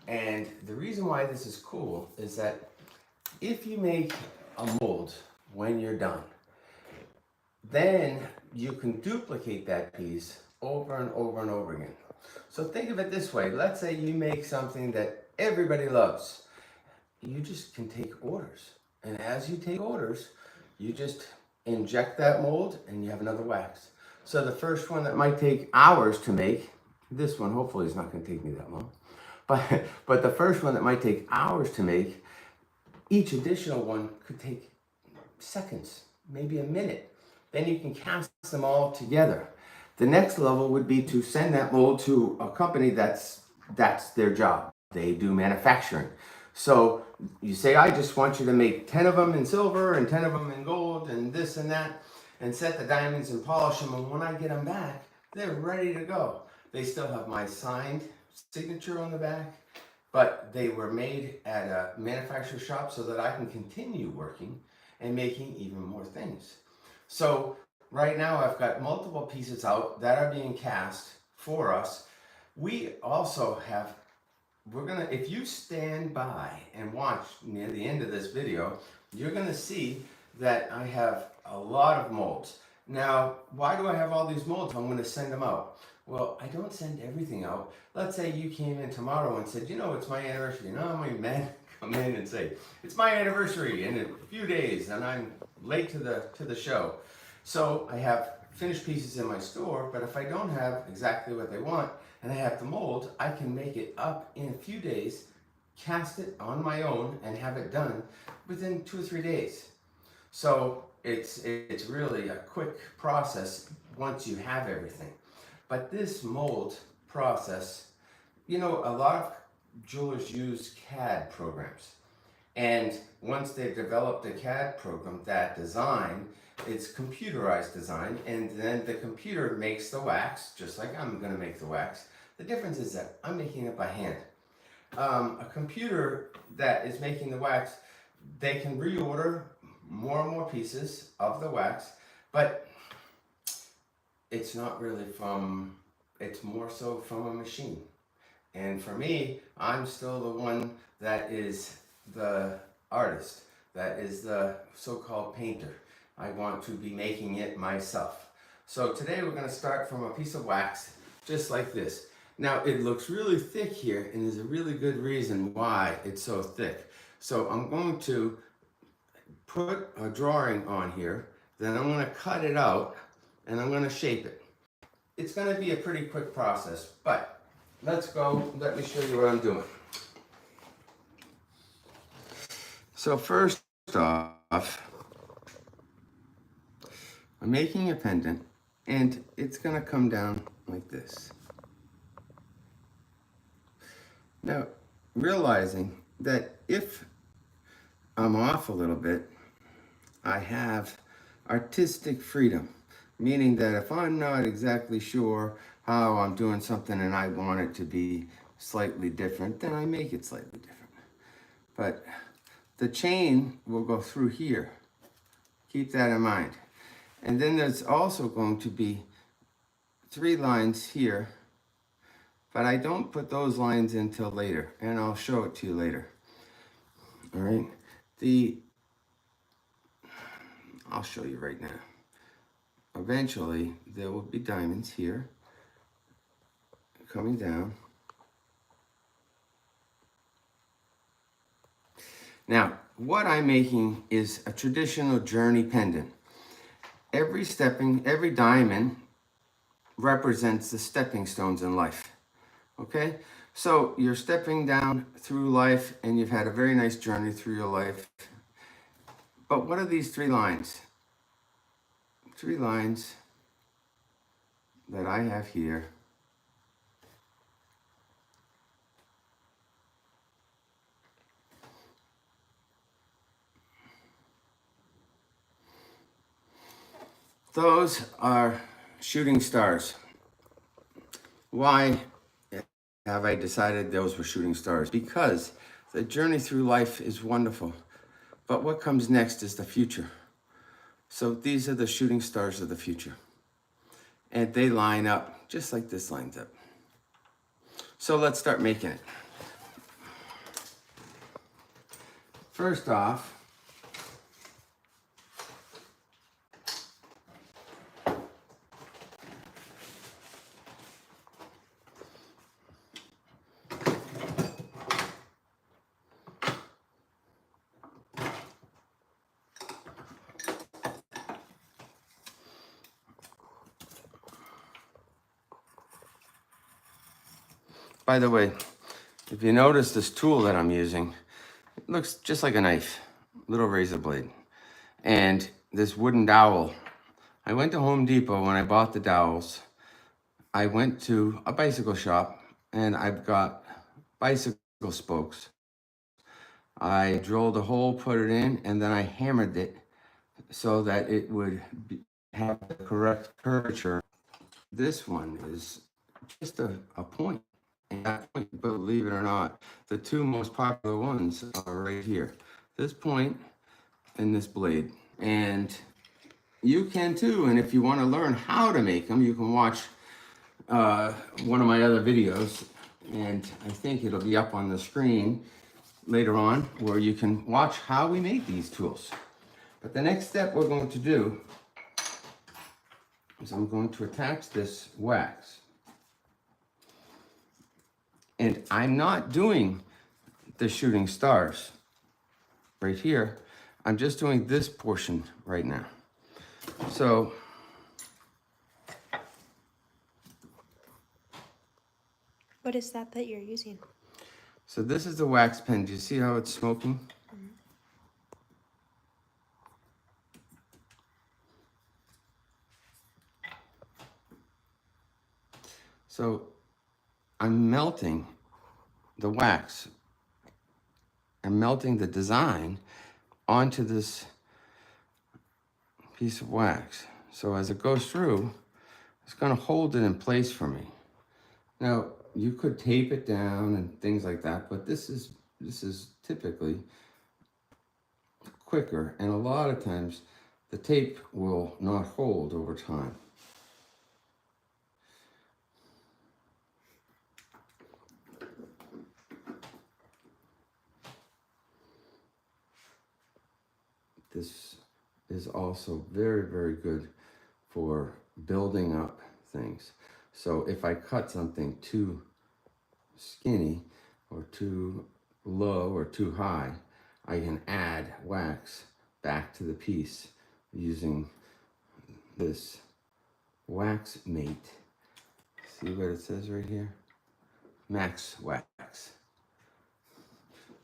And the reason why this is cool is that if you make a mold when you're done, then you can duplicate that piece over and over and over again. So think of it this way. Let's say you make something that everybody loves. You just can take orders. And as you take orders, you just inject that mold and you have another wax. So the first one that might take hours to make, this one hopefully is not going to take me that long. But the first one that might take hours to make, each additional one could take seconds, maybe a minute. Then you can cast them all together. The next level would be to send that mold to a company that's their job. They do manufacturing. So you say, I just want you to make 10 of them in silver and 10 of them in gold and this and that, and set the diamonds and polish them. And when I get them back, they're ready to go. They still have my signed signature on the back, but they were made at a manufacturer shop so that I can continue working and making even more things. So right now I've got multiple pieces out that are being cast for us. We also have, if you stand by and watch near the end of this video, you're gonna see that I have a lot of molds. Now, why do I have all these molds? I'm gonna send them out. Well, I don't send everything out. Let's say you came in tomorrow and said, you know, it's my anniversary. You know how many men come in and say, it's my anniversary in a few days and I'm late to the show. So I have finished pieces in my store, but if I don't have exactly what they want and I have the mold, I can make it up in a few days, cast it on my own and have it done within 2 or 3 days. So it's really a quick process once you have everything. But this mold process, you know, a lot of jewelers use CAD programs. And once they've developed a CAD program, that design, it's computerized design, and then the computer makes the wax, just like I'm gonna make the wax. The difference is that I'm making it by hand. A computer that is making the wax, they can reorder more and more pieces of the wax, but it's not really it's more so from a machine. And for me, I'm still the one that is the artist, that is the so-called painter. I want to be making it myself. So today we're going to start from a piece of wax, just like this. Now it looks really thick here, and there's a really good reason why it's so thick. So I'm going to put a drawing on here, then I'm going to cut it out, and I'm going to shape it. It's going to be a pretty quick process, but let's go. Let me show you what I'm doing. So first off, I'm making a pendant, and it's going to come down like this. Now, realizing that if I'm off a little bit, I have artistic freedom, meaning that if I'm not exactly sure how I'm doing something and I want it to be slightly different, then I make it slightly different. But the chain will go through here. Keep that in mind. And then there's also going to be 3 lines here, but I don't put those lines in till later, and I'll show it to you later. All right, I'll show you right now. Eventually, there will be diamonds here, coming down. Now, what I'm making is a traditional journey pendant. Every diamond represents the stepping stones in life. Okay? So you're stepping down through life and you've had a very nice journey through your life. But what are these 3 lines? 3 lines that I have here. Those are shooting stars. Why have I decided those were shooting stars? Because the journey through life is wonderful, but what comes next is the future. So these are the shooting stars of the future. And they line up just like this lines up. So let's start making it. First off, by the way, if you notice this tool that I'm using, it looks just like a knife, little razor blade. And this wooden dowel, I went to Home Depot when I bought the dowels. I went to a bicycle shop and I've got bicycle spokes. I drilled a hole, put it in, and then I hammered it so that it would have the correct curvature. This one is just a point. And that point, believe it or not, the two most popular ones are right here. This point and this blade. And you can too, and if you want to learn how to make them, you can watch one of my other videos, and I think it'll be up on the screen later on, where you can watch how we make these tools. But the next step we're going to do is I'm going to attach this wax. And I'm not doing the shooting stars right here. I'm just doing this portion right now. So what is that you're using? So this is the wax pen. Do you see how it's smoking? Mm-hmm. So I'm melting the wax. I'm melting the design onto this piece of wax. So as it goes through, it's going to hold it in place for me. Now, you could tape it down and things like that, but this is typically quicker, and a lot of times the tape will not hold over time. This is also very, very good for building up things. So if I cut something too skinny or too low or too high, I can add wax back to the piece using this wax mate. See what it says right here? Max Wax.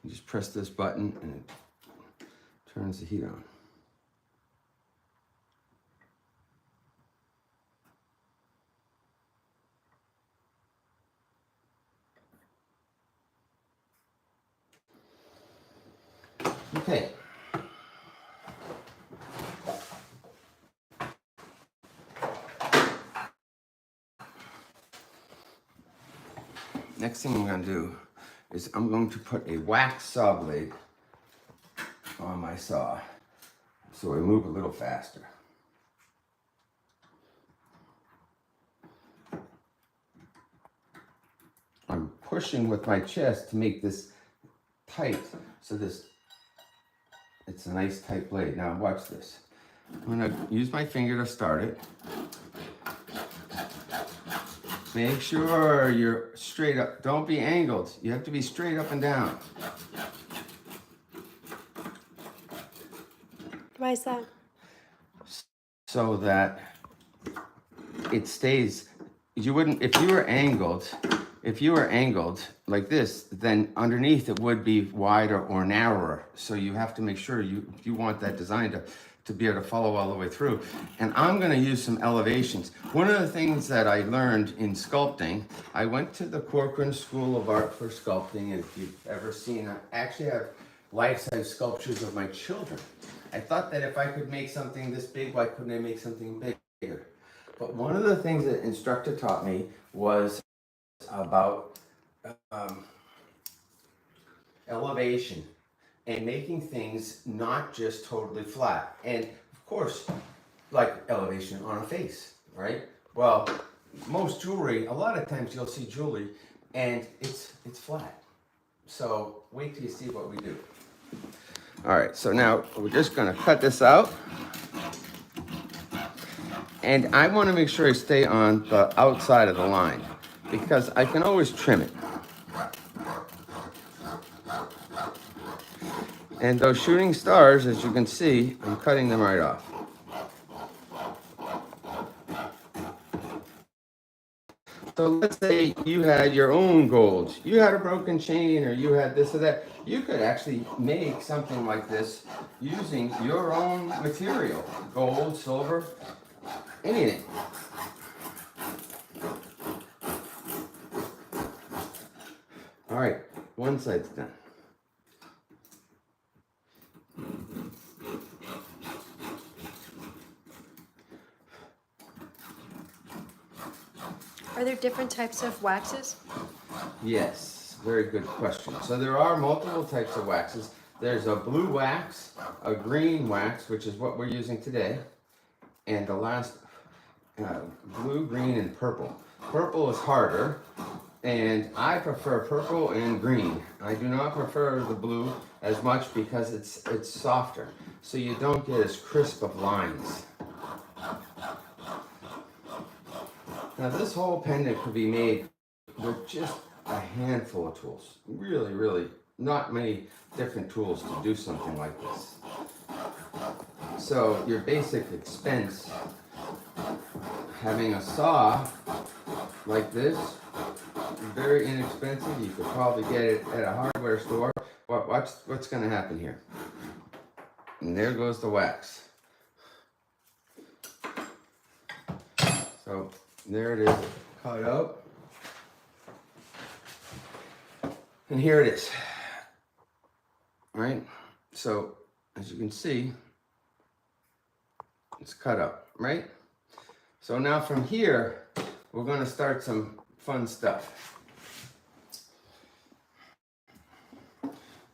You just press this button and it turns the heat on. Okay. Next thing I'm going to do is I'm going to put a wax saw blade on my saw so I move a little faster. I'm pushing with my chest to make this tight, so it's a nice tight blade. Now watch this. I'm going to use my finger to start it. Make sure you're straight up. Don't be angled. You have to be straight up and down. Why is that? So that it stays. You wouldn't, if you were angled like this, then underneath it would be wider or narrower. So you have to make sure you want that design to be able to follow all the way through. And I'm going to use some elevations. One of the things that I learned in sculpting, I went to the Corcoran School of Art for Sculpting, and if you've ever seen, I actually have life-size sculptures of my children. I thought that if I could make something this big, why couldn't I make something bigger? But one of the things that instructor taught me was about elevation and making things not just totally flat. And of course, like elevation on a face, right? Well, most jewelry, a lot of times you'll see jewelry and it's flat. So wait till you see what we do. All right, so now we're just gonna cut this out. And I wanna make sure I stay on the outside of the line because I can always trim it. And those shooting stars, as you can see, I'm cutting them right off. So let's say you had your own gold. You had a broken chain or you had this or that. You could actually make something like this using your own material. Gold, silver, anything. All right, one side's done. Are there different types of waxes? Yes, very good question. So there are multiple types of waxes. There's a blue wax, a green wax, which is what we're using today, and the last blue, green, and purple. Purple is harder, and I prefer purple and green. I do not prefer the blue as much because it's softer, so you don't get as crisp of lines. Now this whole pendant could be made with just a handful of tools. Really, really not many different tools to do something like this. So your basic expense, having a saw like this, very inexpensive. You could probably get it at a hardware store. Watch what's going to happen here. And there goes the wax. So there it is, cut out. And here it is. All right? So as you can see, it's cut up, right? So now from here, we're going to start some fun stuff.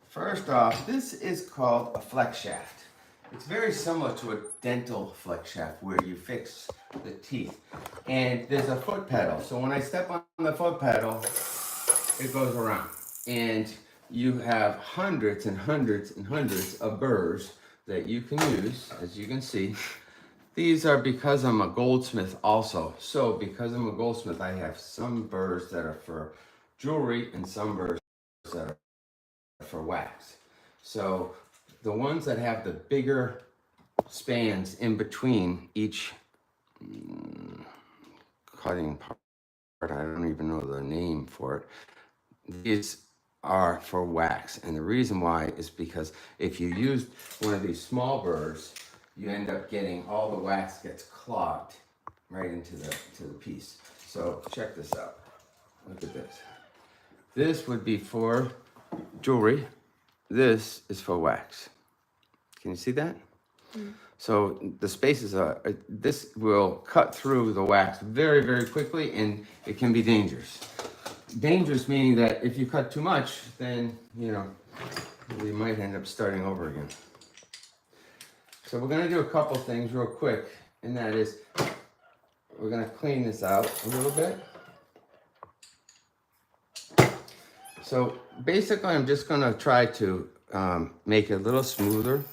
First off, this is called a flex shaft. It's very similar to a dental flex shaft where you fix the teeth. And there's a foot pedal. So when I step on the foot pedal, it goes around. And you have hundreds and hundreds and hundreds of burrs that you can use, as you can see. These are because I'm a goldsmith also. So because I'm a goldsmith, I have some burrs that are for jewelry and some burrs that are for wax. So the ones that have the bigger spans in between each cutting part, I don't even know the name for it, these are for wax. And the reason why is because if you use one of these small burrs, you end up getting all the wax gets clogged right into the piece. So check this out. Look at this. This would be for jewelry. This is for wax. Can you see that? Mm. So the spaces are, this will cut through the wax very, very quickly, and it can be dangerous. Dangerous meaning that if you cut too much, then, you know, we might end up starting over again. So we're going to do a couple things real quick, and that is we're going to clean this out a little bit. So basically I'm just going to try to make it a little smoother.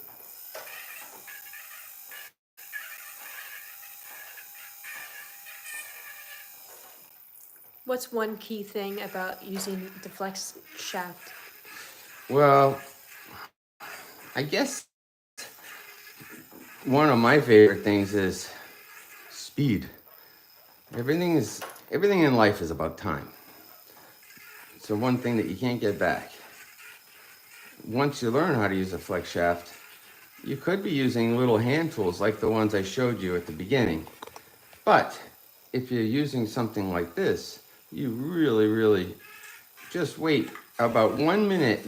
What's one key thing about using the flex shaft? Well, I guess one of my favorite things is speed. Everything in life is about time. It's the one thing that you can't get back. Once you learn how to use a flex shaft, you could be using little hand tools like the ones I showed you at the beginning. But if you're using something like this, you really, really just wait about 1 minute.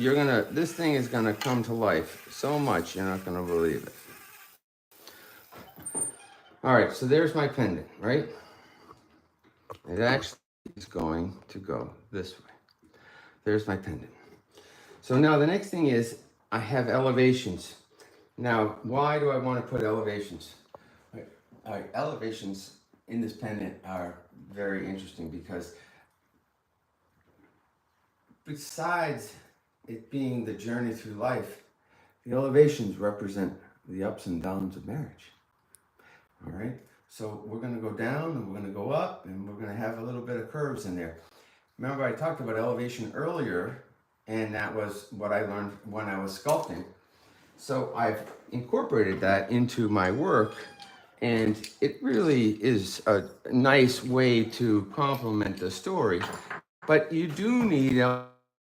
This thing is gonna come to life so much you're not gonna believe it. All right, so there's my pendant, right? It actually is going to go this way. There's my pendant. So now the next thing is I have elevations. Now, why do I want to put elevations? All right, elevations in this pendant are very interesting because besides it being the journey through life, The elevations represent the ups and downs of marriage. All right. So we're going to go down and we're going to go up and we're going to have a little bit of curves in there. Remember, I talked about elevation earlier, and that was what I learned when I was sculpting. So I've incorporated that into my work, and it really is a nice way to complement the story. But you do need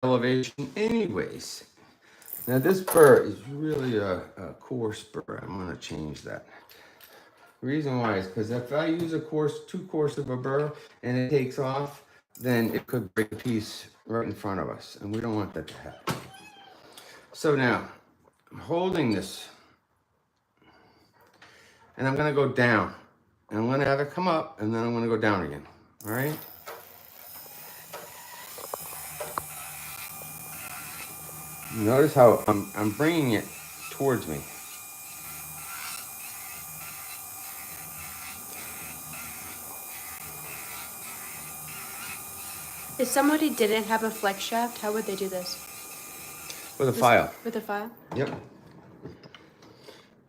elevation anyways. Now this burr is really a coarse burr. I'm going to change that. The reason why is because if I use too coarse of a burr and it takes off, then it could break a piece right in front of us, and we don't want that to happen. So now, I'm holding this, and I'm going to go down, and I'm going to have it come up, and then I'm going to go down again. All right? Notice how I'm bringing it towards me. If somebody didn't have a flex shaft, how would they do this? With a file. With a file? Yep.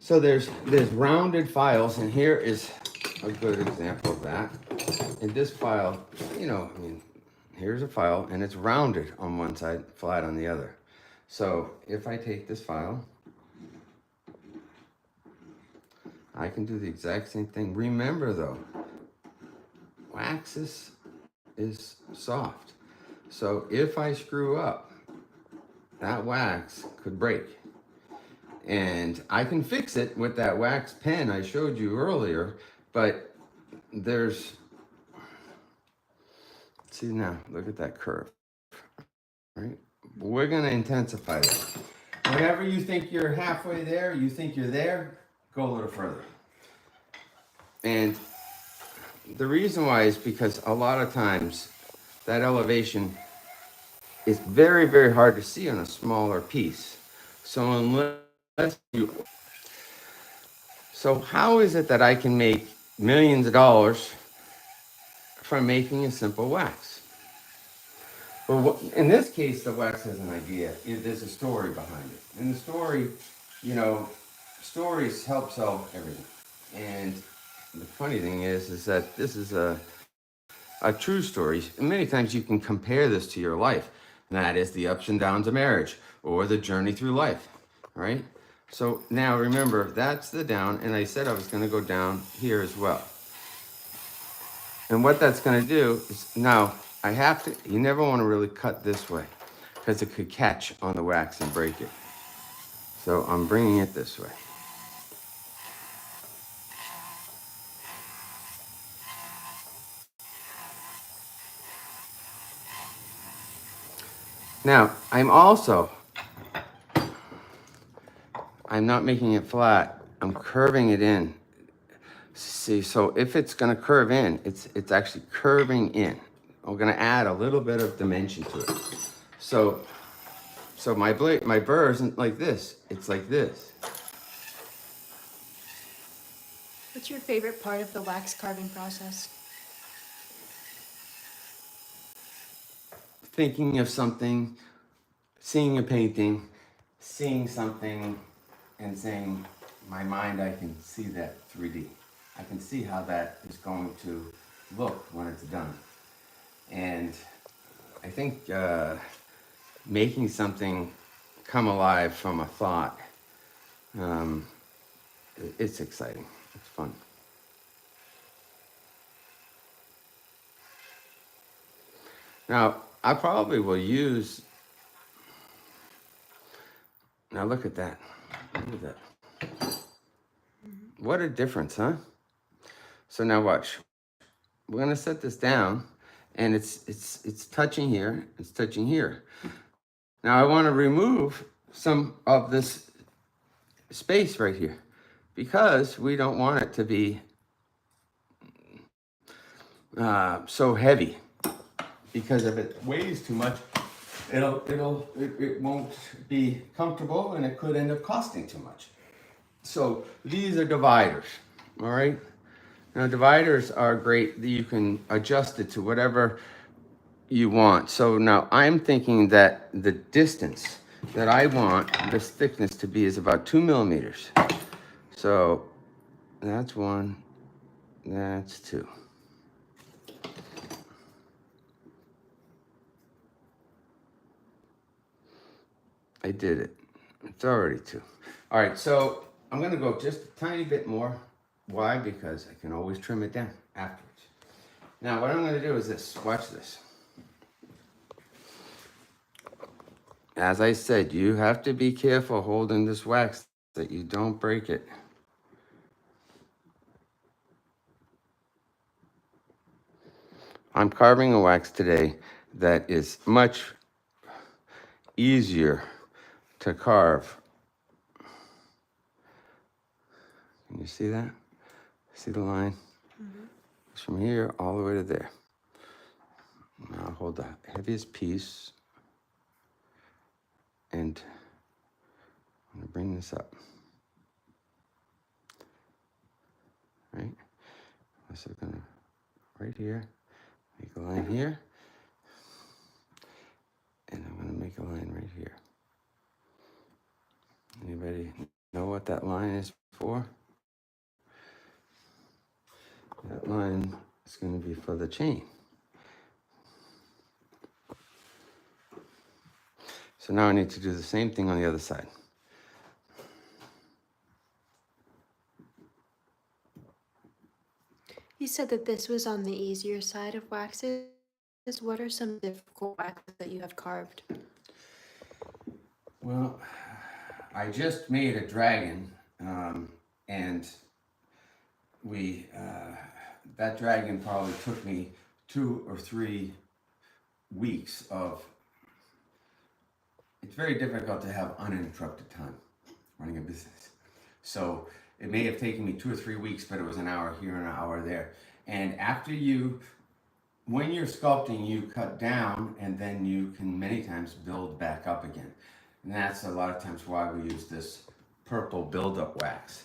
So there's rounded files, and here is a good example of that. In this file, you know, I mean, here's a file, and it's rounded on one side, flat on the other. So if I take this file, I can do the exact same thing. Remember though, wax is soft. So if I screw up, that wax could break. And I can fix it with that wax pen I showed you earlier, but see now, look at that curve, right? We're gonna intensify that. Whenever you think you're halfway there, you think you're there, go a little further. And the reason why is because a lot of times that elevation is very, very hard to see on a smaller piece. So how is it that I can make millions of dollars from making a simple wax? Well, in this case, the wax has an idea. There's a story behind it. And the story, you know, stories help sell everything. And the funny thing is that this is a true story. Many times you can compare this to your life. And that is the ups and downs of marriage or the journey through life, right? So now remember, that's the down. And I said I was going to go down here as well. And what that's going to do is now you never want to really cut this way because it could catch on the wax and break it. So I'm bringing it this way. Now, I'm not making it flat. I'm curving it in. See, so if it's going to curve in, it's actually curving in. I'm going to add a little bit of dimension to it. So my burr isn't like this. It's like this. What's your favorite part of the wax carving process? Thinking of something, seeing a painting, seeing something, and saying, my mind, I can see that 3D. I can see how that is going to look when it's done. And I think making something come alive from a thought, it's exciting. It's fun. Now, I probably will use, now look at that. Look at that. What a difference, huh? So now watch. We're gonna set this down, and it's touching here, it's touching here. Now I wanna remove some of this space right here because we don't want it to be so heavy, because if it weighs too much, it won't be comfortable and it could end up costing too much. So these are dividers, all right? Now dividers are great. You can adjust it to whatever you want. So now I'm thinking that the distance that I want this thickness to be is about 2 millimeters. So that's 1, that's 2. I did it. It's already 2. All right, so I'm gonna go just a tiny bit more. Why? Because I can always trim it down afterwards. Now what I'm gonna do is this, watch this. As I said, you have to be careful holding this wax that you don't break it. I'm carving a wax today that is much easier to carve. Can you see that? See the line? It's from here all the way to there. Now I'll hold the heaviest piece and I'm gonna bring this up. Right? So I'm gonna, right here, make a line here. And I'm gonna make a line right here. Anybody know what that line is for? That line is gonna be for the chain. So now I need to do the same thing on the other side. You said that this was on the easier side of waxes. What are some difficult waxes that you have carved? Well, I just made a dragon, and that dragon probably took me 2 or 3 weeks of. It's very difficult to have uninterrupted time running a business. So it may have taken me 2 or 3 weeks, but it was an hour here and an hour there. And when you're sculpting, you cut down and then you can many times build back up again. And that's a lot of times why we use this purple buildup wax.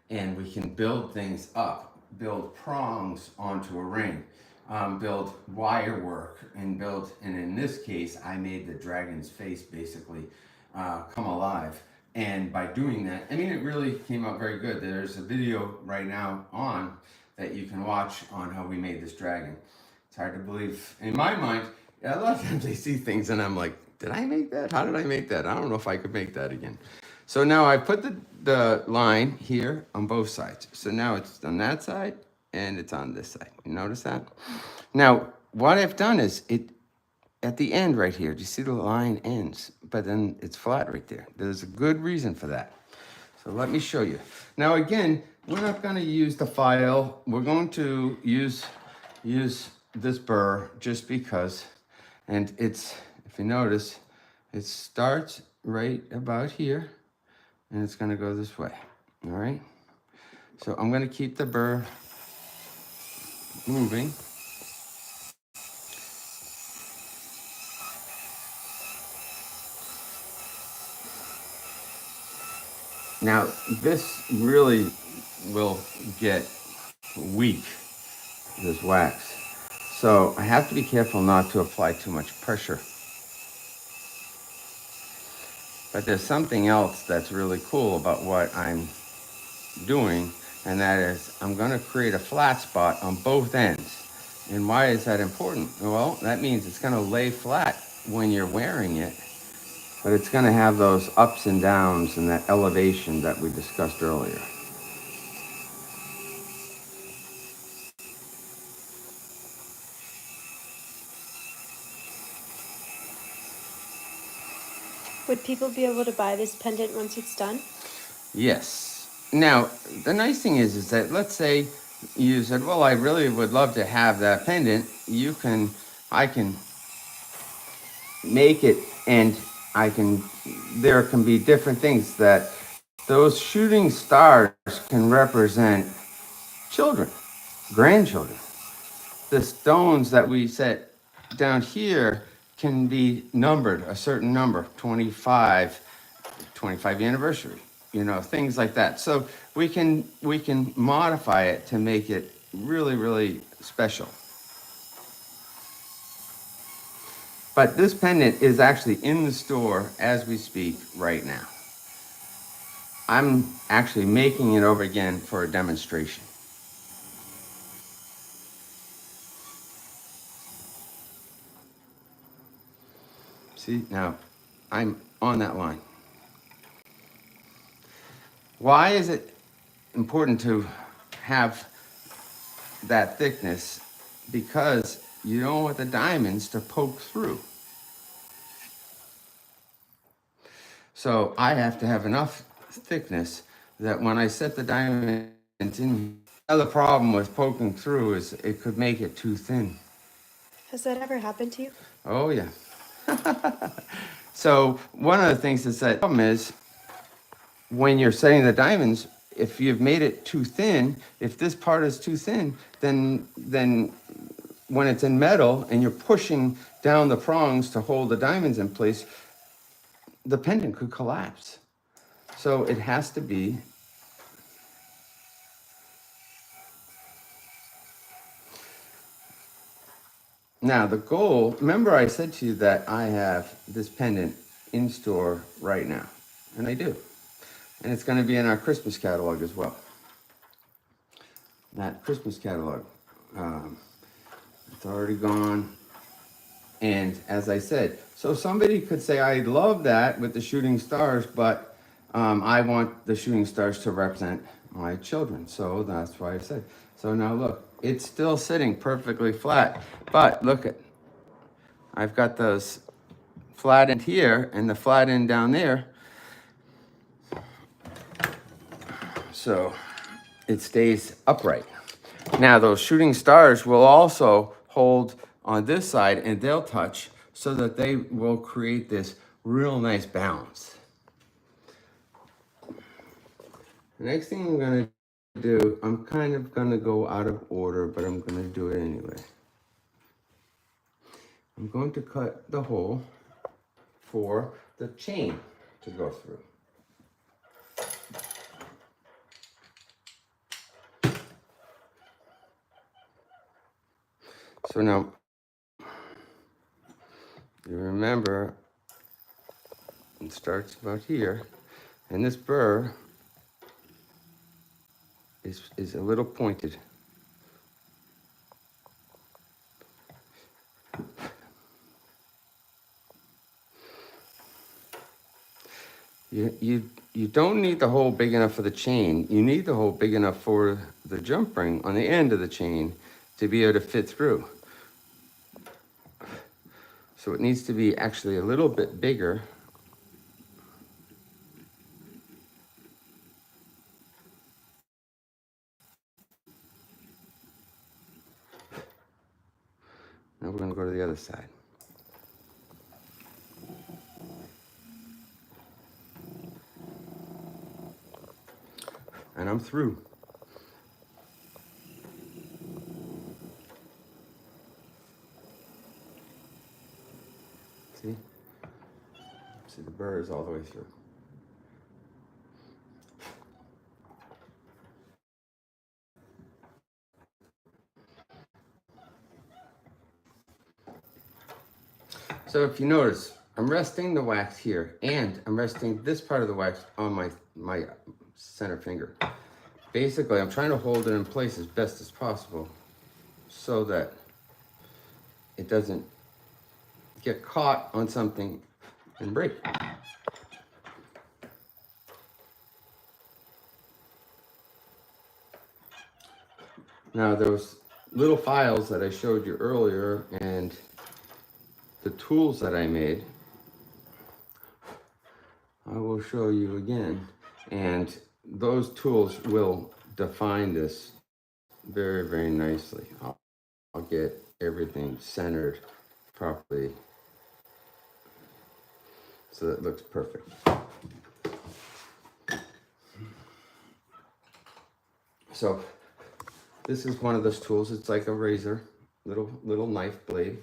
And we can build things up, build prongs onto a ring, build wire work, and in this case, I made the dragon's face basically come alive. And by doing that, I mean, it really came out very good. There's a video right now on that you can watch on how we made this dragon. It's hard to believe. In my mind, a lot of times I see things and I'm like, did I make that? How did I make that? I don't know if I could make that again. So now I put the line here on both sides. So now it's on that side and it's on this side. You notice that? Now, what I've done is at the end right here, do you see the line ends? But then it's flat right there. There's a good reason for that. So let me show you. Now again, we're not gonna use the file. We're going to use this burr just because, and it's, if you notice, it starts right about here and it's gonna go this way, all right? So I'm gonna keep the burr moving. Now, this really will get weak, this wax. So I have to be careful not to apply too much pressure. But there's something else that's really cool about what I'm doing, and that is I'm gonna create a flat spot on both ends. And why is that important? Well, that means it's gonna lay flat when you're wearing it, but it's gonna have those ups and downs and that elevation that we discussed earlier. Would people be able to buy this pendant once it's done? Yes. Now, the nice thing is that let's say you said, well, I really would love to have that pendant. I can make it and there can be different things that those shooting stars can represent children, grandchildren. The stones that we set down here can be numbered, a certain number, 25 anniversary, things like that. So we can modify it to make it really, really special. But this pendant is actually in the store as we speak right now. I'm actually making it over again for a demonstration. See, now I'm on that line. Why is it important to have that thickness? Because you don't want the diamonds to poke through. So I have to have enough thickness that when I set the diamonds in, the other problem with poking through is it could make it too thin. Has that ever happened to you? Oh yeah. So one of the things that's that problem is when you're setting the diamonds, if you've made it too thin, if this part is too thin, then when it's in metal and you're pushing down the prongs to hold the diamonds in place, the pendant could collapse. So it has to be now the goal. Remember I said to you that I have this pendant in store right now, and I do. And it's going to be in our Christmas catalog as well. That Christmas catalog, it's already gone. And as I said, so somebody could say, I love that with the shooting stars, but I want the shooting stars to represent my children. So that's why I said. So now look, it's still sitting perfectly flat. But look at, I've got those flat end here and the flat end down there. So it stays upright. Now those shooting stars will also hold on this side and they'll touch so that they will create this real nice balance. The next thing I'm gonna do, I'm kind of gonna go out of order, but I'm gonna do it anyway. I'm going to cut the hole for the chain to go through. So now, you remember, it starts about here, and this burr is a little pointed. You don't need the hole big enough for the chain. You need the hole big enough for the jump ring on the end of the chain to be able to fit through. So it needs to be actually a little bit bigger. Now we're going to go to the other side. And I'm through. See? See, the burr is all the way through. So if you notice, I'm resting the wax here, and I'm resting this part of the wax on my center finger. Basically, I'm trying to hold it in place as best as possible so that it doesn't get caught on something and break. Now those little files that I showed you earlier and the tools that I made, I will show you again. And those tools will define this very, very nicely. I'll get everything centered properly so that it looks perfect. So this is one of those tools. It's like a razor, little knife blade.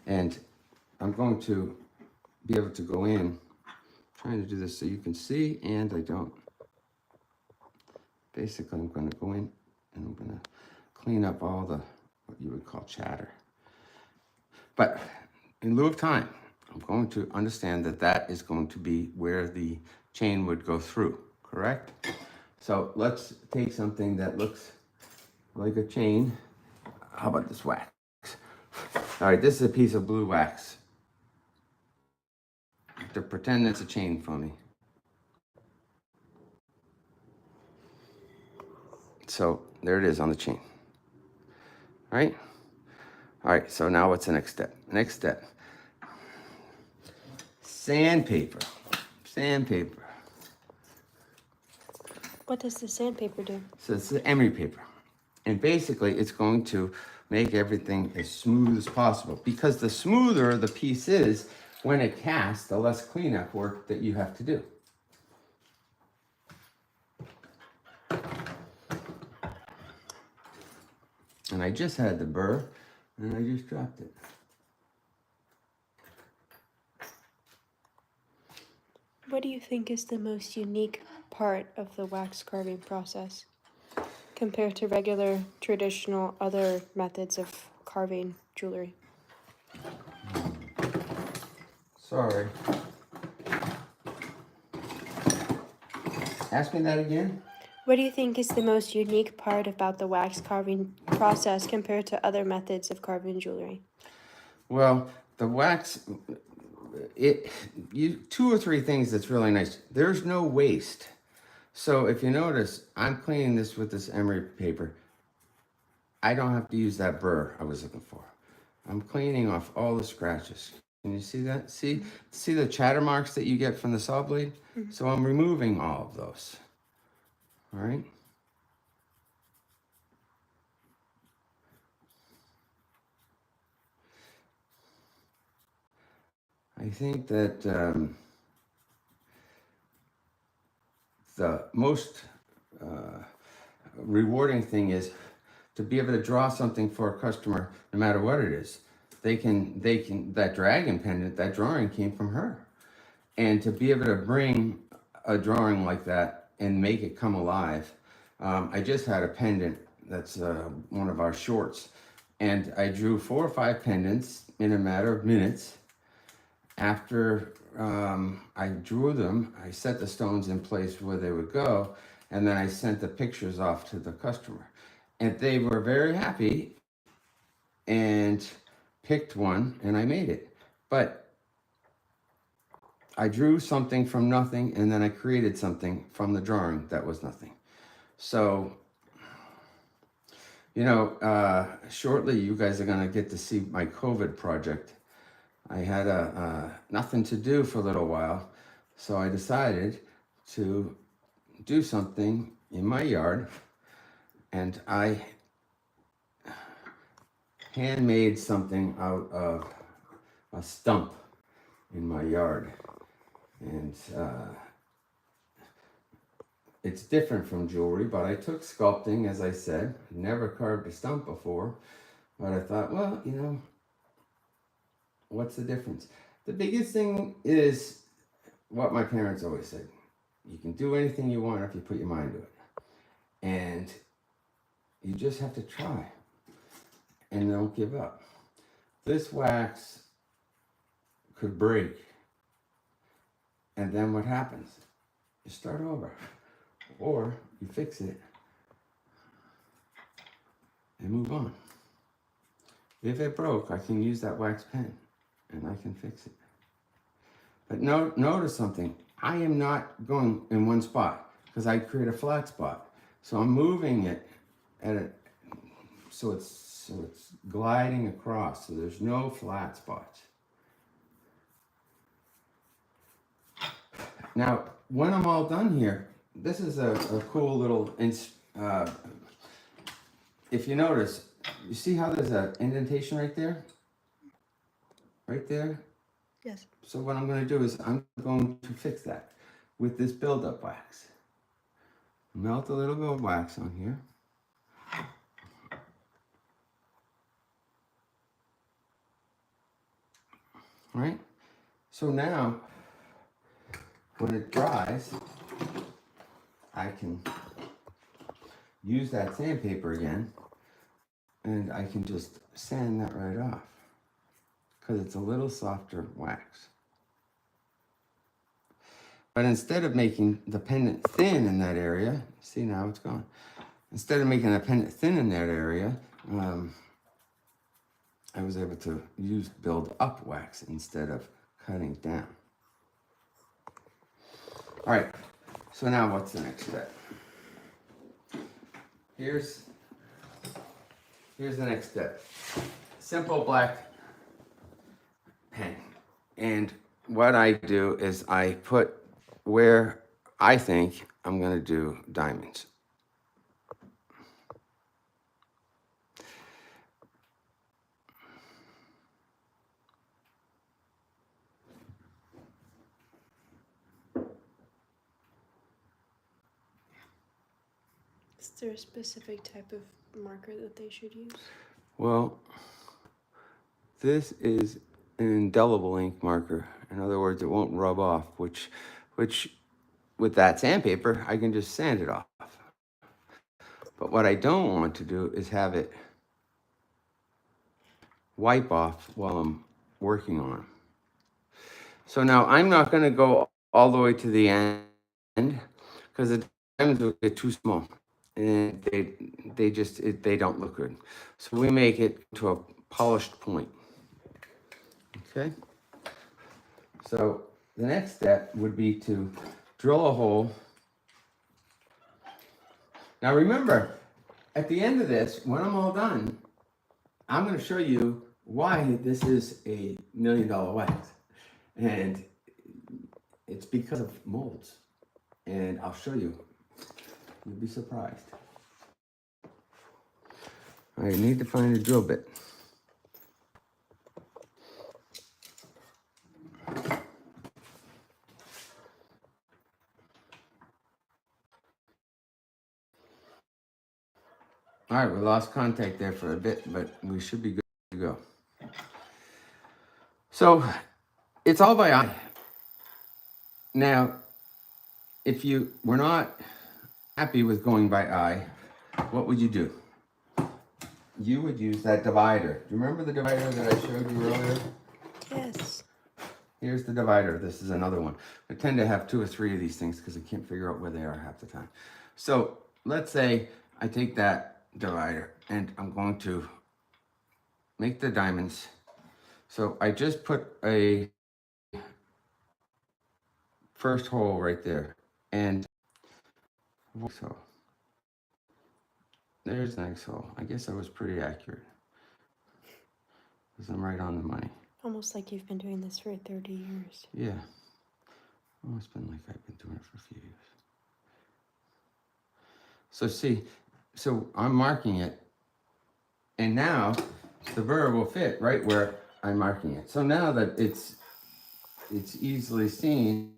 And I'm going to be able to go in, trying to do this so you can see, and I don't. Basically, I'm going to go in and I'm going to clean up all the, what you would call chatter. But in lieu of time, I'm going to understand that that is going to be where the chain would go through, correct? So let's take something that looks like a chain. How about this wax? All right, this is a piece of blue wax. To pretend it's a chain for me. So there it is on the chain. All right? All right, so now what's the next step? Next step. Sandpaper. Sandpaper. What does the sandpaper do? So it's the emery paper. And basically it's going to make everything as smooth as possible. Because the smoother the piece is, when it casts, the less cleanup work that you have to do. And I just had the burr, and I just dropped it. What do you think is the most unique part of the wax carving process compared to regular, traditional, other methods of carving jewelry? Sorry. Ask me that again. What do you think is the most unique part about the wax carving process compared to other methods of carving jewelry? Well, the wax, two or three things that's really nice. There's no waste. So if you notice, I'm cleaning this with this emery paper. I don't have to use that burr I was looking for. I'm cleaning off all the scratches. Can you see that? See the chatter marks that you get from the saw blade? Mm-hmm. So I'm removing all of those. All right. I think that the most rewarding thing is to be able to draw something for a customer, no matter what it is. They can, that dragon pendant, that drawing came from her. And to be able to bring a drawing like that and make it come alive. I just had a pendant that's one of our shorts. And I drew 4 or 5 pendants in a matter of minutes. After I drew them, I set the stones in place where they would go, and then I sent the pictures off to the customer. And they were very happy and picked one, and I made it. But I drew something from nothing, and then I created something from the drawing that was nothing. So, you know, shortly you guys are going to get to see my COVID project. I had nothing to do for a little while, so I decided to do something in my yard, and I handmade something out of a stump in my yard. And it's different from jewelry, but I took sculpting, as I said. Never carved a stump before, but I thought, well, you know, what's the difference? The biggest thing is what my parents always said. You can do anything you want if you put your mind to it. And you just have to try and don't give up. This wax could break. And then what happens? You start over. Or you fix it and move on. If it broke, I can use that wax pen and I can fix it. But notice something. I am not going in one spot because I create a flat spot. So I'm moving it at a, so it's gliding across. So there's no flat spots. Now, when I'm all done here, this is a cool little, if you notice, you see how there's an indentation right there? Right there? Yes. So what I'm going to do is I'm going to fix that with this buildup wax. Melt a little bit of wax on here. Right? So now, when it dries, I can use that sandpaper again, and I can just sand that right off. because it's a little softer wax. But instead of making the pendant thin in that area, see now it's gone. Instead of making the pendant thin in that area, I was able to build up wax instead of cutting down. All right, so now what's the next step? Here's the next step. Simple black pen. And what I do is I put where I think I'm going to do diamonds. Is there a specific type of marker that they should use? Well, this is an indelible ink marker. In other words, it won't rub off, which with that sandpaper, I can just sand it off. But what I don't want to do is have it wipe off while I'm working on them. So now I'm not going to go all the way to the end because the diamonds will get too small and they don't look good. So we make it to a polished point. Okay. So the next step would be to drill a hole. Now remember, at the end of this, when I'm all done, I'm going to show you why this is a $1 million wax. And it's because of molds. And I'll show you. You'll be surprised. I need to find a drill bit. All right, we lost contact there for a bit, but we should be good to go. So it's all by eye. Now, if you were not happy with going by eye, what would you do? You would use that divider. Do you remember the divider that I showed you earlier? Yes. Here's the divider. This is another one. I tend to have 2 or 3 of these things because I can't figure out where they are half the time. So let's say I take that divider and I'm going to make the diamonds. So I just put a first hole right there, and so there's the next hole. I guess I was pretty accurate because I'm right on the money. Almost like you've been doing this for 30 years. Yeah, almost been like I've been doing it for a few years. So see, so I'm marking it, and now the burr will fit right where I'm marking it. So now that it's easily seen.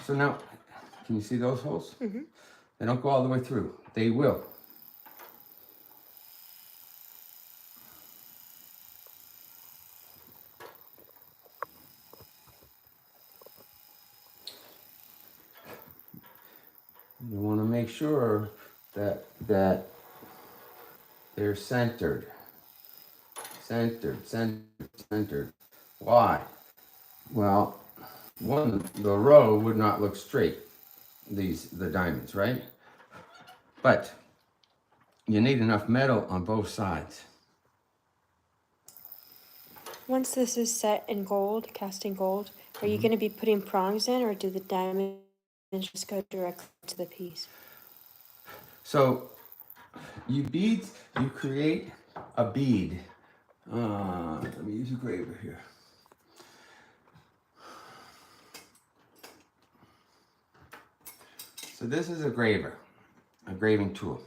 So now, can you see those holes? Mm-hmm. They don't go all the way through. They will. You want to make sure that they're centered. Centered. Why? Well, one, the row would not look straight, the diamonds, right? But you need enough metal on both sides. Once this is set in gold, cast in gold, are you going to be putting prongs in, or do the diamonds just go directly to the piece? So you create a bead. Let me use a graver here. So this is a graving tool.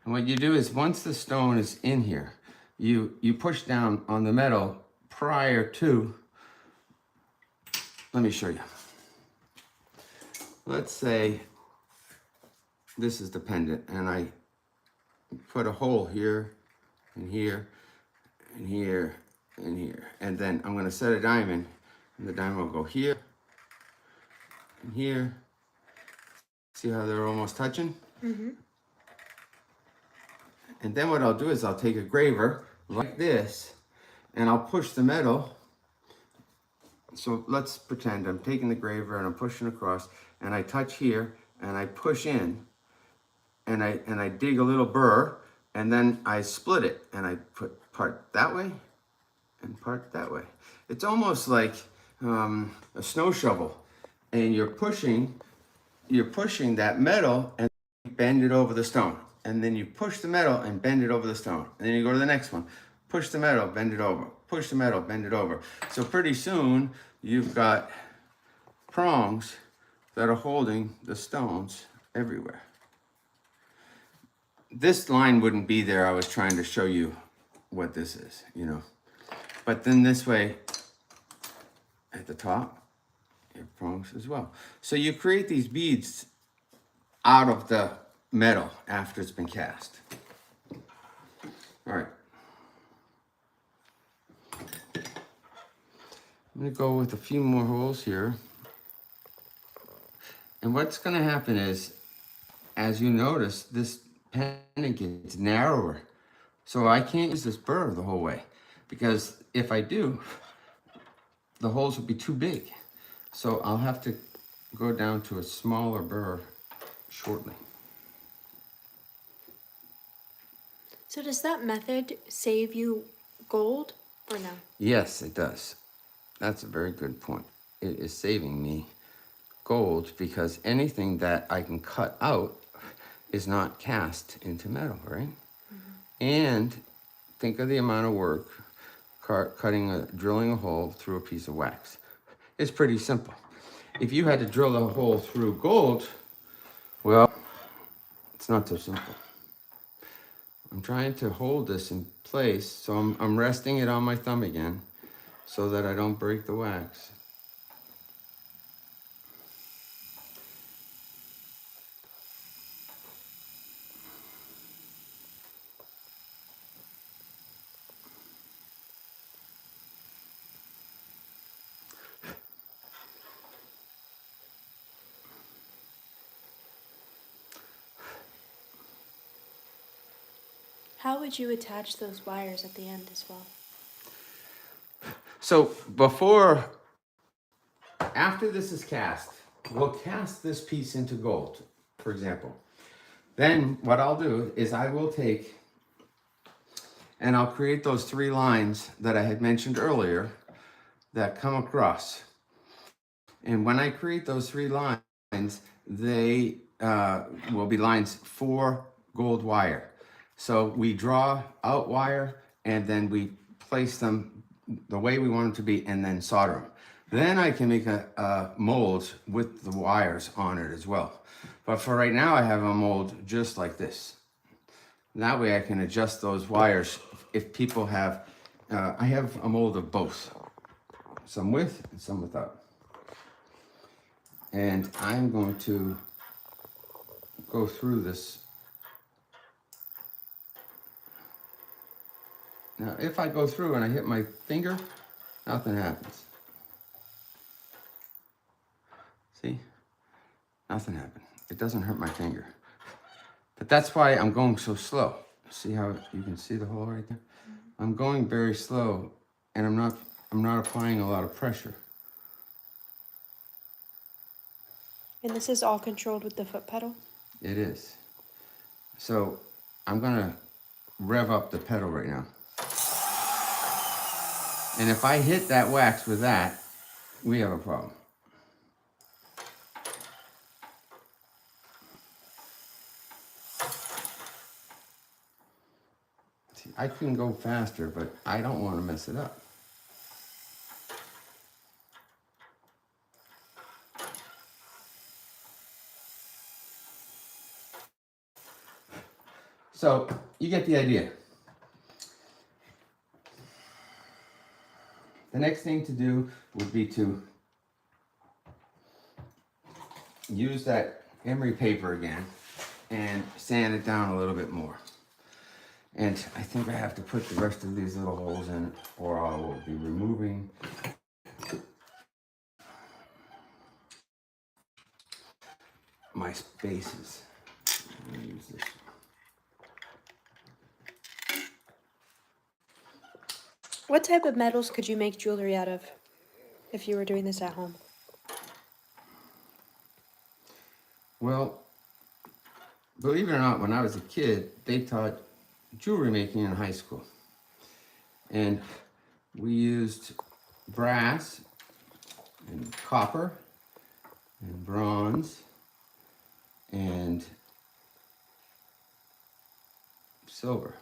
And what you do is once the stone is in here, you push down on the metal prior to, let me show you. Let's say this is the pendant and I put a hole here and here and here and here. And then I'm going to set a diamond and the diamond will go here and here. See how they're almost touching? Mm-hmm. And then what I'll do is I'll take a graver like this, and I'll push the metal. So let's pretend I'm taking the graver and I'm pushing across, and I touch here, and I push in, and I dig a little burr, and then I split it, and I put part that way and part that way. It's almost like a snow shovel, and you're pushing that metal and bend it over the stone. And then you push the metal and bend it over the stone. And then you go to the next one. Push the metal, bend it over. Push the metal, bend it over. So pretty soon you've got prongs that are holding the stones everywhere. This line wouldn't be there. I was trying to show you what this is, you know. But then this way at the top, you have prongs as well. So you create these beads out of the metal after it's been cast. All right. I'm gonna go with a few more holes here. And what's gonna happen is, as you notice, this pendant gets narrower. So I can't use this burr the whole way, because if I do, the holes will be too big. So I'll have to go down to a smaller burr shortly. So does that method save you gold or no? Yes, it does. That's a very good point. It is saving me gold because anything that I can cut out is not cast into metal, right? Mm-hmm. And think of the amount of work drilling a hole through a piece of wax. It's pretty simple. If you had to drill a hole through gold, well, it's not so simple. I'm trying to hold this in place, so I'm resting it on my thumb again so that I don't break the wax. How would you attach those wires at the end as well? So after this is cast, we'll cast this piece into gold, for example. Then what I'll do is I will take and I'll create those 3 lines that I had mentioned earlier that come across. And when I create those 3 lines, they will be lines for gold wire. So we draw out wire and then we place them the way we want them to be and then solder them. Then I can make a mold with the wires on it as well. But for right now, I have a mold just like this. That way I can adjust those wires if people have, I have a mold of both. Some with and some without. And I'm going to go through this. Now, if I go through and I hit my finger, nothing happens. See? Nothing happened. It doesn't hurt my finger. But that's why I'm going so slow. See how you can see the hole right there? I'm going very slow and I'm not applying a lot of pressure. And this is all controlled with the foot pedal? It is. So I'm gonna rev up the pedal right now. And if I hit that wax with that, we have a problem. See, I can go faster, but I don't want to mess it up. So you get the idea. The next thing to do would be to use that emery paper again and sand it down a little bit more. And I think I have to put the rest of these little holes in or I will be removing my spaces. I'm gonna use this. What type of metals could you make jewelry out of if you were doing this at home? Well, believe it or not, when I was a kid, they taught jewelry making in high school. And we used brass and copper and bronze and silver.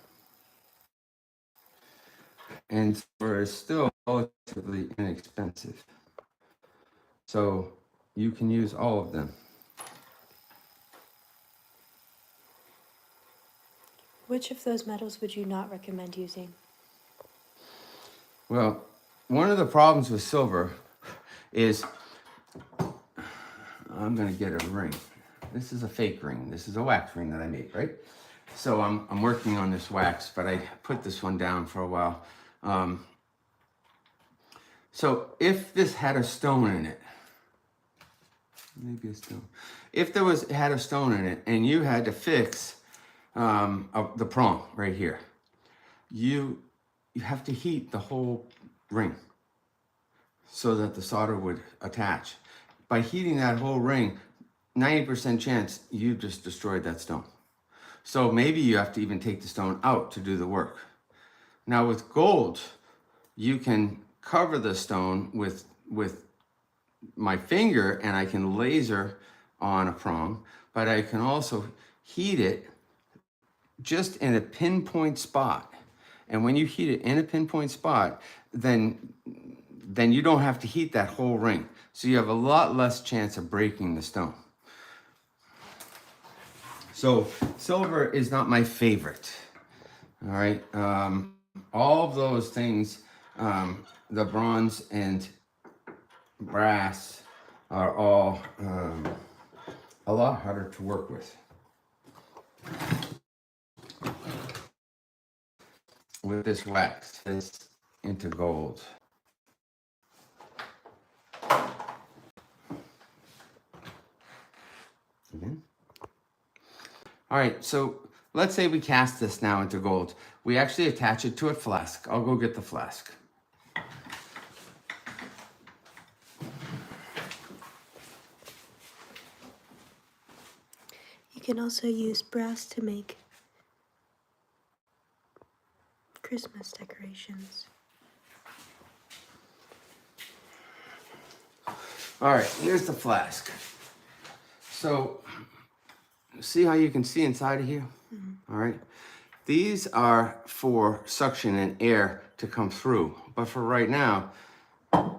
And silver is still relatively inexpensive. So you can use all of them. Which of those metals would you not recommend using? Well, one of the problems with silver is, I'm gonna get a ring. This is a fake ring. This is a wax ring that I made, right? So I'm working on this wax, but I put this one down for a while. So if this had a stone in it, maybe a stone. If there had a stone in it and you had to fix the prong right here, you have to heat the whole ring so that the solder would attach. By heating that whole ring, 90% chance you just destroyed that stone. So maybe you have to even take the stone out to do the work. Now with gold, you can cover the stone with my finger and I can laser on a prong, but I can also heat it just in a pinpoint spot. And when you heat it in a pinpoint spot, then you don't have to heat that whole ring. So you have a lot less chance of breaking the stone. So silver is not my favorite. All right. All of those things, the bronze and brass are all a lot harder to work with. With this wax, it's into gold. Again. All right, so let's say we cast this now into gold. We actually attach it to a flask. I'll go get the flask. You can also use brass to make Christmas decorations. All right, here's the flask. So, see how you can see inside of here? Mm-hmm. All right. These are for suction and air to come through. But for right now,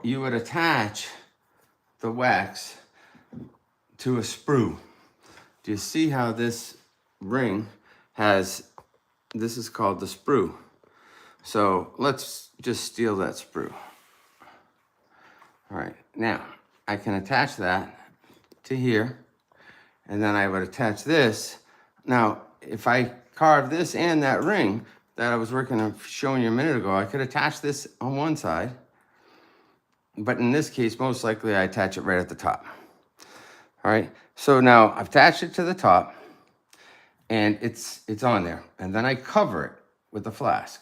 you would attach the wax to a sprue. Do you see how this ring has, this is called the sprue. So let's just steal that sprue. All right, now I can attach that to here, and then I would attach this. Now, if I carve this and that ring that I was working on showing you a minute ago, I could attach this on one side, but in this case, most likely I attach it right at the top. All right, so now I've attached it to the top, and it's on there, and then I cover it with a flask.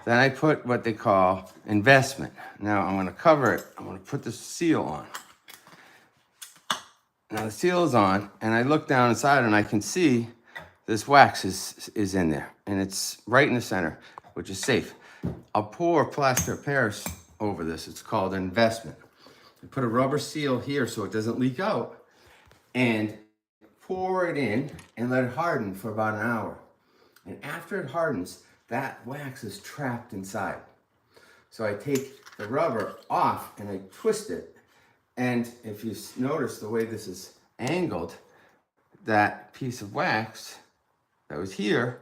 Then I put what they call investment. Now I'm going to cover it. I'm going to put the seal on. Now the seal is on, and I look down inside, and I can see this wax is in there, and it's right in the center, which is safe. I'll pour plaster of Paris over this. It's called investment. I put a rubber seal here so it doesn't leak out, and pour it in and let it harden for about an hour. And after it hardens, that wax is trapped inside. So I take the rubber off and I twist it. And if you notice the way this is angled, that piece of wax that was here,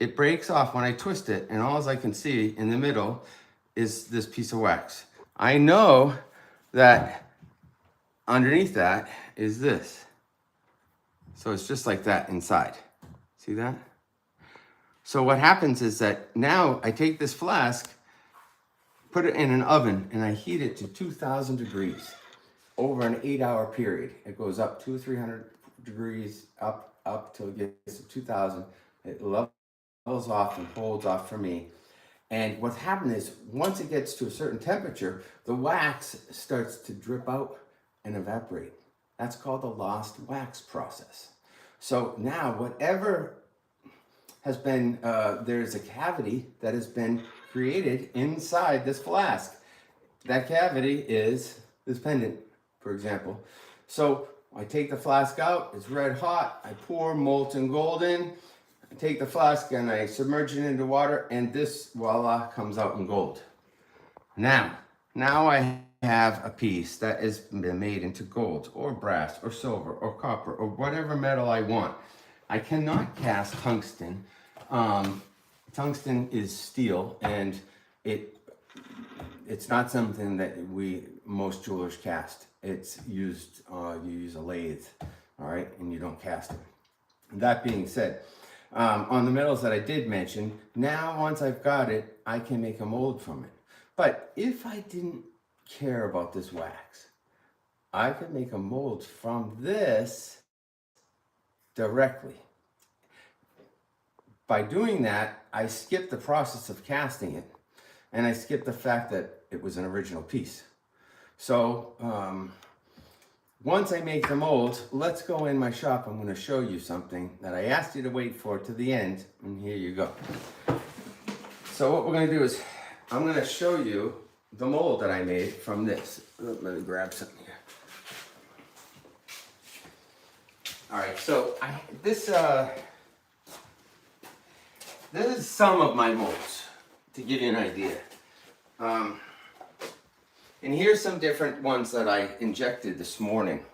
it breaks off when I twist it, and all I can see in the middle is this piece of wax. I know that underneath that is this. So it's just like that inside. See that? So what happens is that now I take this flask, put it in an oven, and I heat it to 2,000 degrees over an 8-hour period. It goes up 200-300 degrees up till it gets to 2000. It levels off and holds off for me. And what's happened is once it gets to a certain temperature, the wax starts to drip out and evaporate. That's called the lost wax process. So now whatever has been, there's a cavity that has been created inside this flask. That cavity is this pendant, for example. So I take the flask out, it's red hot, I pour molten gold in, I take the flask and I submerge it into water, and this, voila, comes out in gold. Now I have a piece that has been made into gold or brass or silver or copper or whatever metal I want. I cannot cast tungsten. Tungsten is steel, and it's not something that most jewelers cast. It's used, you use a lathe, all right, and you don't cast it. That being said, on the metals that I did mention, now once I've got it, I can make a mold from it. But if I didn't care about this wax, I could make a mold from this directly. By doing that, I skipped the process of casting it, and I skipped the fact that it was an original piece. So once I make the mold, let's go in my shop. I'm going to show you something that I asked you to wait for to the end, and here you go. So what we're going to do is I'm going to show you the mold that I made from this. Let me grab something here. All right, so this is some of my molds to give you an idea. And here's some different ones that I injected this morning.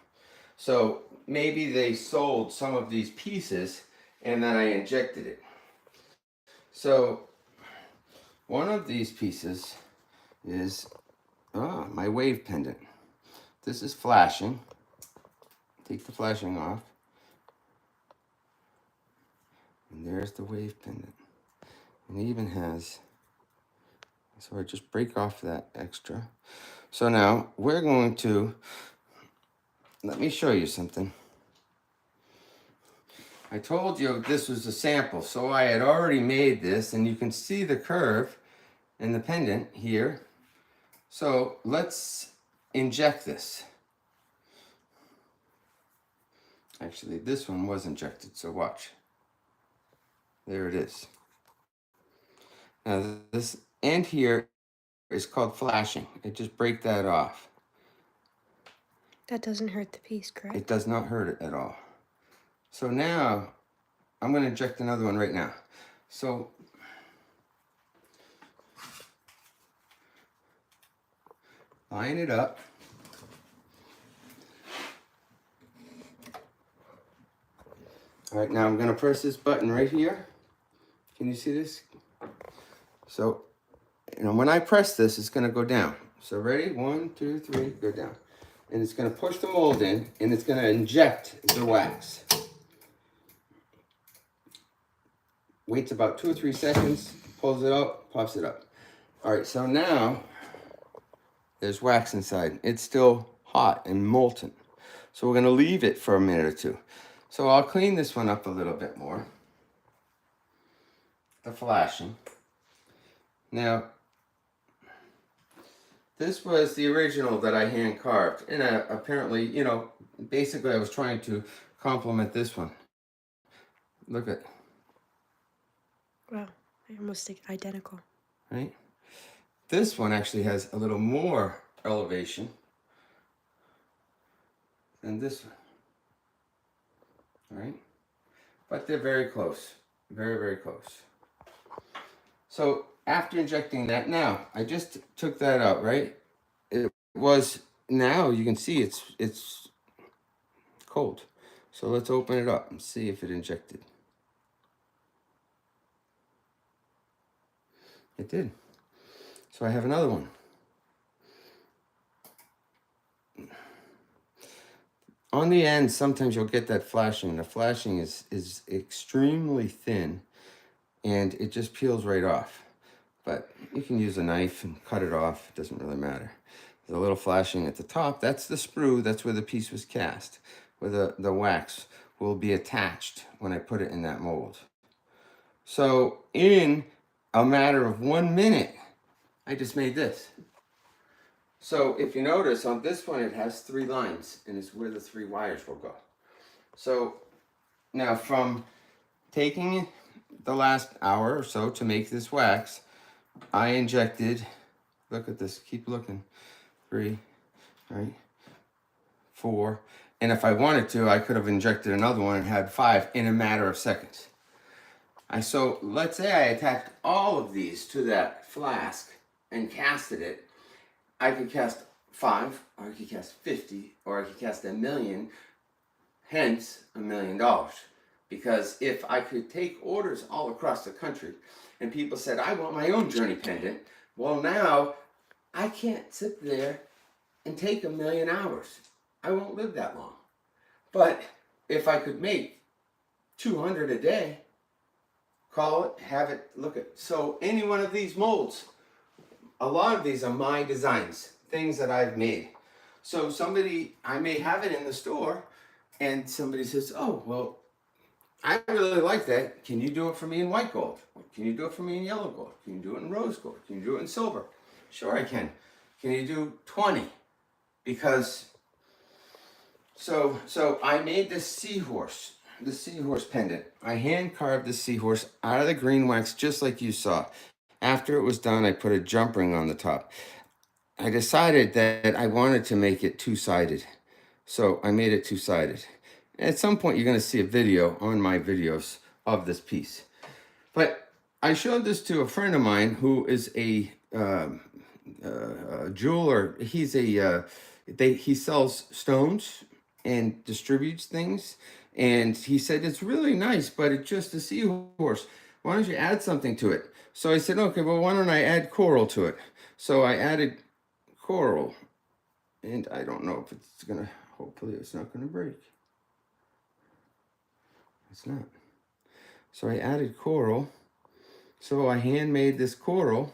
So maybe they sold some of these pieces and then I injected it. So one of these pieces is my wave pendant. This is flashing. Take the flashing off. And there's the wave pendant. And it even has, so I just break off that extra. So now we're going to, let me show you something. I told you this was a sample, so I had already made this, and you can see the curve in the pendant here. So let's inject this. Actually, this one was injected, so watch. There it is. Now this end here is called flashing. I just break that off. That doesn't hurt the piece, correct? It does not hurt it at all. So now I'm going to inject another one right now. So line it up. All right, now I'm going to press this button right here. Can you see this? So, when I press this, it's going to go down. So ready? 1, 2, 3, go down. And it's going to push the mold in, and it's going to inject the wax. Waits about 2 or 3 seconds, pulls it out, pops it up. All right, so now there's wax inside. It's still hot and molten. So we're going to leave it for a minute or two. So I'll clean this one up a little bit more. The flashing. Now, this was the original that I hand carved. And apparently, basically I was trying to complement this one. Look at. Wow, they're almost identical. Right? This one actually has a little more elevation than this one. All right? But they're very close. Very, very close. So after injecting that, now I just took that out, right? It was, now you can see it's cold. So let's open it up and see if it injected. It did. So I have another one. On the end, sometimes you'll get that flashing. The flashing is extremely thin, and it just peels right off. But you can use a knife and cut it off. It doesn't really matter. The little flashing at the top, that's the sprue. That's where the piece was cast, where the wax will be attached when I put it in that mold. So in a matter of 1 minute, I just made this. So if you notice on this one, it has 3 lines, and it's where the 3 wires will go. So now from taking the last hour or so to make this wax, I injected, look at this, keep looking, 3, right, 4, and if I wanted to, I could have injected another one and had 5 in a matter of seconds. So let's say I attached all of these to that flask and casted it. I could cast 5, or I could cast 50, or I could cast 1,000,000, hence $1 million. Because if I could take orders all across the country and people said, I want my own journey pendant, well, now I can't sit there and take 1,000,000 hours. I won't live that long. But if I could make 200 a day, call it, have it, look at. So any one of these molds, a lot of these are my designs, things that I've made. So I may have it in the store and somebody says, oh, well, I really like that. Can you do it for me in white gold? Can you do it for me in yellow gold? Can you do it in rose gold? Can you do it in silver? Sure I can. Can you do 20? Because, so I made this seahorse, the seahorse pendant. I hand carved the seahorse out of the green wax just like you saw. After it was done, I put a jump ring on the top. I decided that I wanted to make it two-sided. So I made it two-sided. At some point, you're going to see a video on my videos of this piece. But I showed this to a friend of mine who is a jeweler. He sells stones and distributes things. And he said, it's really nice, but it's just a seahorse. Why don't you add something to it? So I said, okay, well, why don't I add coral to it? So I added coral. And I don't know if it's going to, hopefully it's not going to break. It's not. So I added coral. So I handmade this coral.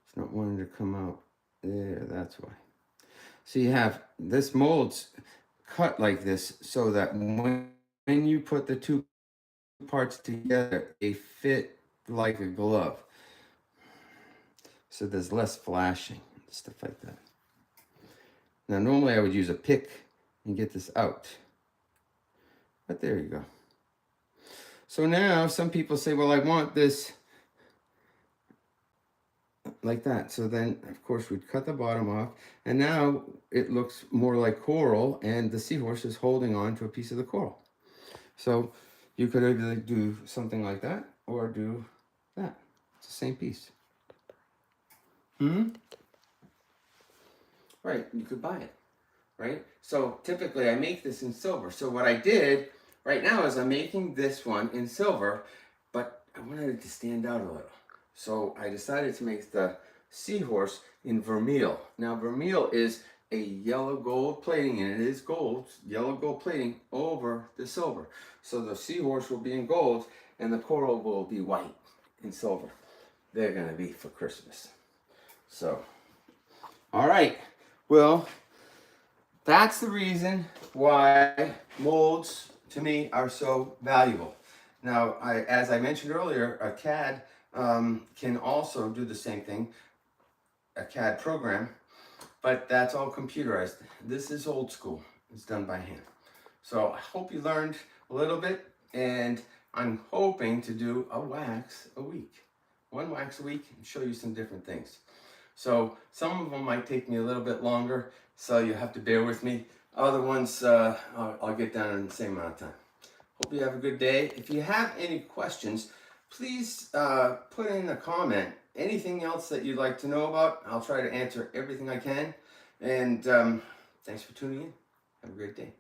It's not wanting to come out. There, that's why. So you have this mold's cut like this so that when you put the two parts together, they fit like a glove. So there's less flashing, stuff like that. Now normally I would use a pick and get this out. But there you go. So now some people say, well, I want this like that. So then, of course, we'd cut the bottom off. And now it looks more like coral, and the seahorse is holding on to a piece of the coral. So you could either do something like that or do that. It's the same piece. Right, you could buy it, right? So typically I make this in silver. So what I did right now is I'm making this one in silver, but I wanted it to stand out a little. So I decided to make the seahorse in vermeil. Now vermeil is a yellow gold plating, and it is gold, yellow gold plating over the silver. So the seahorse will be in gold and the coral will be white in silver. They're gonna be for Christmas. So, all right. Well, that's the reason why molds to me are so valuable. Now, as I mentioned earlier, a CAD can also do the same thing, a CAD program, but that's all computerized. This is old school. It's done by hand. So I hope you learned a little bit, and I'm hoping to do a wax a week. One wax a week and show you some different things. So some of them might take me a little bit longer, so you have to bear with me. Other ones I'll get done in the same amount of time. Hope you have a good day. If you have any questions, please put in a comment. Anything else that you'd like to know about, I'll try to answer everything I can. And thanks for tuning in. Have a great day.